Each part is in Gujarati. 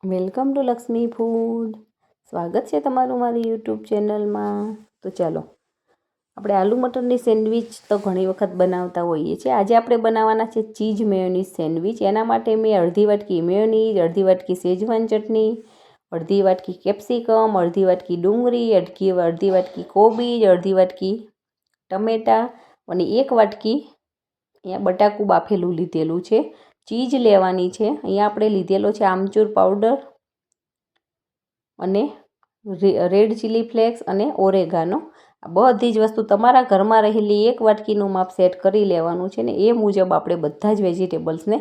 Welcome to Lakshmi food. સ્વાગત છે તમારું મારી યુટ્યુબ ચેનલમાં. તો ચાલો આપણે આલુ મટરની સેન્ડવિચ તો ઘણી વખત બનાવતા હોઈએ છીએ. આજે આપણે બનાવવાના છે ચીઝ મેયોનીઝ સેન્ડવિચ. એના માટે મેં અડધી વાટકી મેયોનીઝ, અડધી વાટકી શેજવાન ચટણી, અડધી વાટકી કેપ્સિકમ, અડધી વાટકી ડુંગળી, અડધી વાટકી કોબીજ, અડધી વાટકી ટમેટાં અને એક વાટકી અહીંયા બટાકું બાફેલું લીધેલું છે. ચીઝ લેવાની છે. અહીંયા આપણે લીધેલો છે આમચૂર પાવડર અને રેડ ચીલી ફ્લેક્સ અને ઓરેગાનો. આ બધી જ વસ્તુ તમારા ઘરમાં રહેલી એક વાટકીનું માપ સેટ કરી લેવાનું છે ને એ મુજબ આપણે બધા જ વેજીટેબલ્સને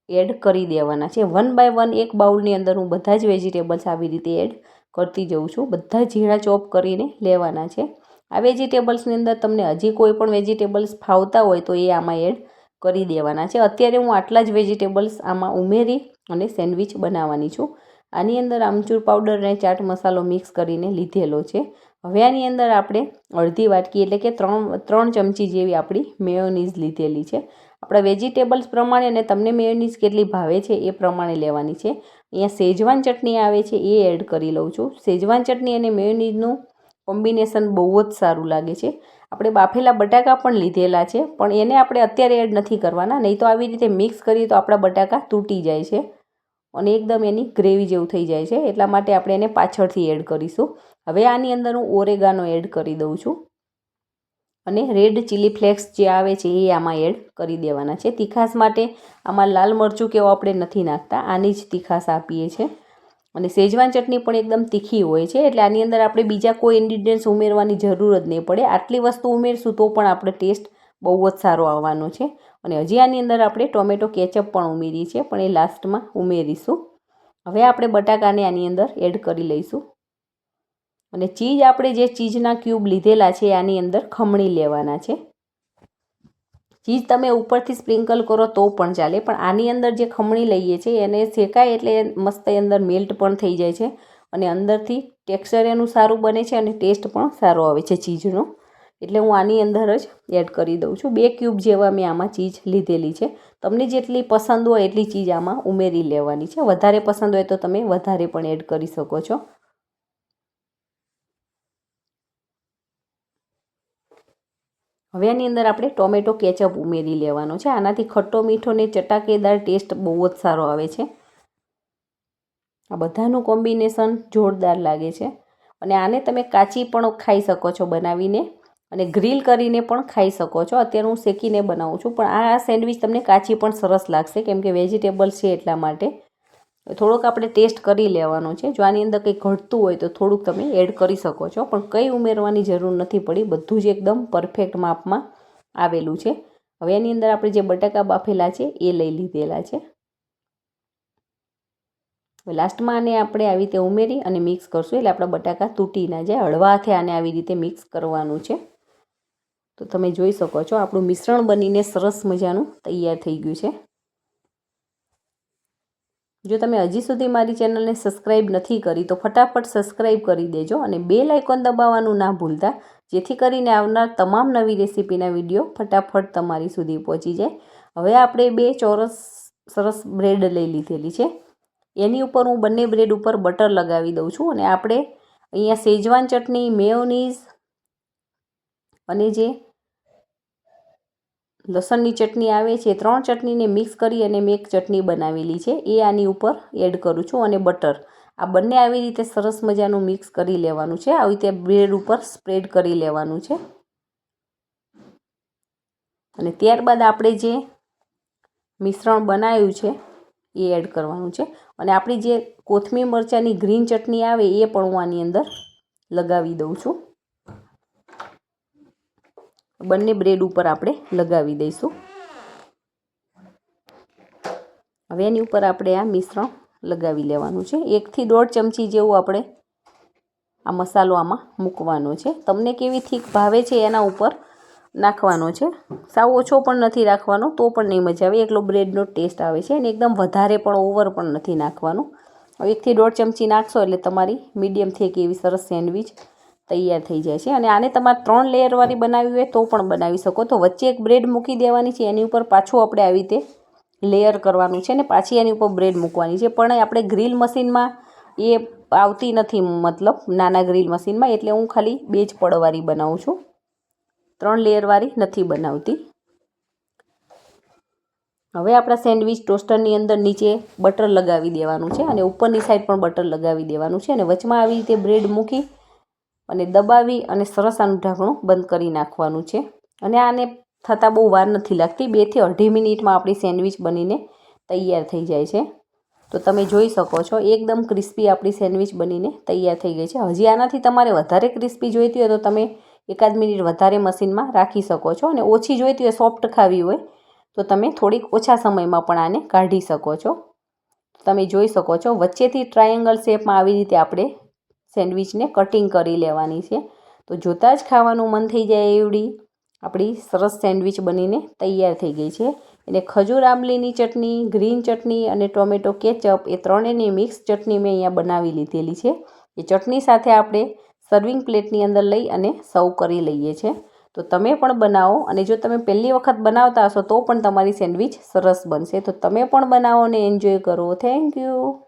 એડ કરી દેવાના છે. 1 બાય 1 એક બાઉલની અંદર હું બધા જ વેજીટેબલ્સ આવી રીતે એડ કરતી જઉં છું. બધા ઝીણા ચોપ કરીને લેવાના છે. આ વેજીટેબલ્સની અંદર તમને હજી કોઈ પણ વેજીટેબલ્સ ફાવતા હોય તો એ આમાં એડ કરી દેવાના છે. અત્યારે હું આટલા જ વેજીટેબલ્સ આમાં ઉમેરી અને સેન્ડવિચ બનાવવાની છું. આની અંદર આમચૂર પાવડર અને ચાટ મસાલો મિક્સ કરીને લીધેલો છે. હવે આની અંદર આપણે અડધી વાટકી એટલે કે ત્રણ ચમચી જેવી આપણી મેયોનીઝ લીધેલી છે. આપણા વેજીટેબલ્સ પ્રમાણે અને તમને મેયોનીઝ કેટલી ભાવે છે એ પ્રમાણે લેવાની છે. અહીંયા શેજવાન ચટણી આવે છે એ એડ કરી લઉં છું. શેજવાન ચટણી અને મેયોનીઝનું કોમ્બિનેશન બહુ જ સારું લાગે છે. આપણે બાફેલા બટાકા પણ લીધેલા છે પણ એને આપણે અત્યારે એડ નથી કરવાના, નહીં તો આવી રીતે મિક્સ કરીએ તો આપણા બટાકા તૂટી જાય છે અને એકદમ એની ગ્રેવી જેવું થઈ જાય છે. એટલા માટે આપણે એને પાછળથી એડ કરીશું. હવે આની અંદર હું ઓરેગાનો એડ કરી દઉં છું અને રેડ ચીલી ફ્લેક્સ જે આવે છે એ આમાં એડ કરી દેવાના છે. તીખાસ માટે આમાં લાલ મરચું કે આપણે નથી નાખતા, આની જ તીખાસ આપીએ છીએ. અને શેજવાન ચટણી પણ એકદમ તીખી હોય છે એટલે આની અંદર આપણે બીજા કોઈ ઇન્ગ્રીડિયન્ટ્સ ઉમેરવાની જરૂર જ નહીં પડે. આટલી વસ્તુ ઉમેરશું તો પણ આપણે ટેસ્ટ બહુ જ સારો આવવાનો છે. અને હજી આની અંદર આપણે ટોમેટો કેચઅપ પણ ઉમેરી છે પણ એ લાસ્ટમાં ઉમેરીશું. હવે આપણે બટાકાને આની અંદર એડ કરી લઈશું અને ચીઝ આપણે જે ચીઝના ક્યુબ લીધેલા છે આની અંદર ખમણી લેવાના છે. ચીઝ તમે ઉપરથી સ્પ્રિંકલ કરો તો પણ ચાલે, પણ આની અંદર જે ખમણી લઈએ છીએ એને શેકાય એટલે મસ્ત અંદર મેલ્ટ પણ થઈ જાય છે અને અંદરથી ટેક્સચર એનું સારું બને છે અને ટેસ્ટ પણ સારો આવે છે ચીઝનો. એટલે હું આની અંદર જ એડ કરી દઉં છું. 2 ક્યુબ જેવા મેં આમાં ચીઝ લીધેલી છે. તમને જેટલી પસંદ હોય એટલી ચીઝ આમાં ઉમેરી લેવાની છે. વધારે પસંદ હોય તો તમે વધારે પણ એડ કરી શકો છો. હવે આની અંદર આપણે ટોમેટો કેચઅપ ઉમેરી લેવાનો છે. આનાથી ખટ્ટો મીઠો ને ચટાકેદાર ટેસ્ટ બહુ જ સારો આવે છે. આ બધાનું કોમ્બિનેશન જોરદાર લાગે છે અને આને તમે કાચી પણ ખાઈ શકો છો બનાવીને અને ગ્રીલ કરીને પણ ખાઈ શકો છો. અત્યારે હું શેકીને બનાવું છું પણ આ સેન્ડવિચ તમને કાચી પણ સરસ લાગશે કેમ કે વેજીટેબલ્સ છે એટલા માટે. થોડોક આપણે ટેસ્ટ કરી લેવાનો છે. જો આની અંદર કંઈ ઘટતું હોય તો થોડુંક તમે એડ કરી શકો છો પણ કંઈ ઉમેરવાની જરૂર નથી પડી. બધું જ એકદમ પરફેક્ટ માપમાં આવેલું છે. હવે એની અંદર આપણે જે બટાકા બાફેલા છે એ લઈ લીધેલા છે. લાસ્ટમાં આને આપણે આવી રીતે ઉમેરી અને મિક્સ કરશું એટલે આપણા બટાકા તૂટી ના જાય. હળવા હાથે આને આવી રીતે મિક્સ કરવાનું છે. તો તમે જોઈ શકો છો આપણું મિશ્રણ બનીને સરસ મજાનું તૈયાર થઈ ગયું છે. જો તમે હજી સુધી મારી ચેનલને સબસ્ક્રાઈબ નથી કરી તો ફટાફટ સબસ્ક્રાઈબ કરી દેજો અને બેલ આઇકોન દબાવવાનું ના ભૂલતા, જેથી કરીને આવનાર તમામ નવી રેસીપીના વિડીયો ફટાફટ તમારી સુધી પહોંચી જાય. હવે આપણે 2 ચોરસ સરસ બ્રેડ લઈ લીધેલી છે. એની ઉપર હું બંને બ્રેડ ઉપર બટર લગાવી દઉં છું અને આપણે અહીંયા શેજવાન ચટણી, મેયોનીઝ અને જે લસણની ચટણી આવે છે 3 ચટણીને મિક્સ કરી અને મેં એક ચટણી બનાવેલી છે એ આની ઉપર એડ કરું છું અને બટર. આ બંને આવી રીતે સરસ મજાનું મિક્સ કરી લેવાનું છે. આવી રીતે બ્રેડ ઉપર સ્પ્રેડ કરી લેવાનું છે અને ત્યારબાદ આપણે જે મિશ્રણ બનાવ્યું છે એ એડ કરવાનું છે અને આપણી જે કોથમીર મરચાંની ગ્રીન ચટણી આવે એ પણ હું આની અંદર લગાવી દઉં છું. બંને બ્રેડ ઉપર આપણે લગાવી દઈશું. હવે એની ઉપર આપણે આ મિશ્રણ લગાવી લેવાનું છે. 1 થી 1.5 ચમચી જેવું આપણે આ મસાલો આમાં મૂકવાનો છે. તમને કેવી થીક ભાવે છે એના ઉપર નાખવાનો છે. સાવ ઓછો પણ નથી રાખવાનો તો પણ નહીં મજા આવે. એકલો બ્રેડનો ટેસ્ટ આવે છે અને એકદમ વધારે પણ ઓવર પણ નથી નાખવાનું. 1 થી 1.5 ચમચી નાખશો એટલે તમારી મીડિયમ થીક એવી સરસ સેન્ડવિચ તૈયાર થઈ જાય છે. અને આને તમારે 3 લેયરવાળી બનાવવી હોય તો પણ બનાવી શકો. તો વચ્ચે એક બ્રેડ મૂકી દેવાની છે, એની ઉપર પાછું આપણે આવી રીતે લેયર કરવાનું છે ને પાછી એની ઉપર બ્રેડ મૂકવાની છે. પણ આપણે ગ્રીલ મશીનમાં એ આવતી નથી, મતલબ નાના ગ્રીલ મશીનમાં, એટલે હું ખાલી 2 જ પડવાળી બનાવું છું, 3 લેયરવાળી નથી બનાવતી. હવે આપણા સેન્ડવિચ ટોસ્ટરની અંદર નીચે બટર લગાવી દેવાનું છે અને ઉપરની સાઈડ પણ બટર લગાવી દેવાનું છે અને વચમાં આવી રીતે બ્રેડ મૂકી અને દબાવી અને સરસ આનું ઢાંકણું બંધ કરી નાખવાનું છે. અને આને થતાં બહુ વાર નથી લાગતી, 2 થી 2.5 મિનિટમાં આપણી સેન્ડવિચ બનીને તૈયાર થઈ જાય છે. તો તમે જોઈ શકો છો એકદમ ક્રિસ્પી આપણી સેન્ડવિચ બનીને તૈયાર થઈ ગઈ છે. હજી આનાથી તમારે વધારે ક્રિસ્પી જોઈતી હોય તો તમે 1 મિનિટ વધારે મશીનમાં રાખી શકો છો, અને ઓછી જોઈતી હોય સોફ્ટ ખાવી હોય તો તમે થોડીક ઓછા સમયમાં પણ આને કાઢી શકો છો. તમે જોઈ શકો છો વચ્ચેથી ટ્રાયેંગલ શેપમાં આવી રીતે આપણે સેન્ડવિચને કટિંગ કરી લેવાની છે. તો જોતાં જ ખાવાનું મન થઈ જાય એવડી આપણી સરસ સેન્ડવિચ બનીને તૈયાર થઈ ગઈ છે. એને ખજૂર આંબલીની ચટણી, ગ્રીન ચટણી અને ટોમેટો કેચઅપ એ ત્રણેયની મિક્સ ચટણી મેં અહીંયા બનાવી લીધેલી છે. એ ચટણી સાથે આપણે સર્વિંગ પ્લેટની અંદર લઈ અને સર્વ કરી લઈએ છીએ. તો તમે પણ બનાવો, અને જો તમે પહેલી વખત બનાવતા હશો તો પણ તમારી સેન્ડવિચ સરસ બનશે. તો તમે પણ બનાવો અને એન્જોય કરો. Thank you.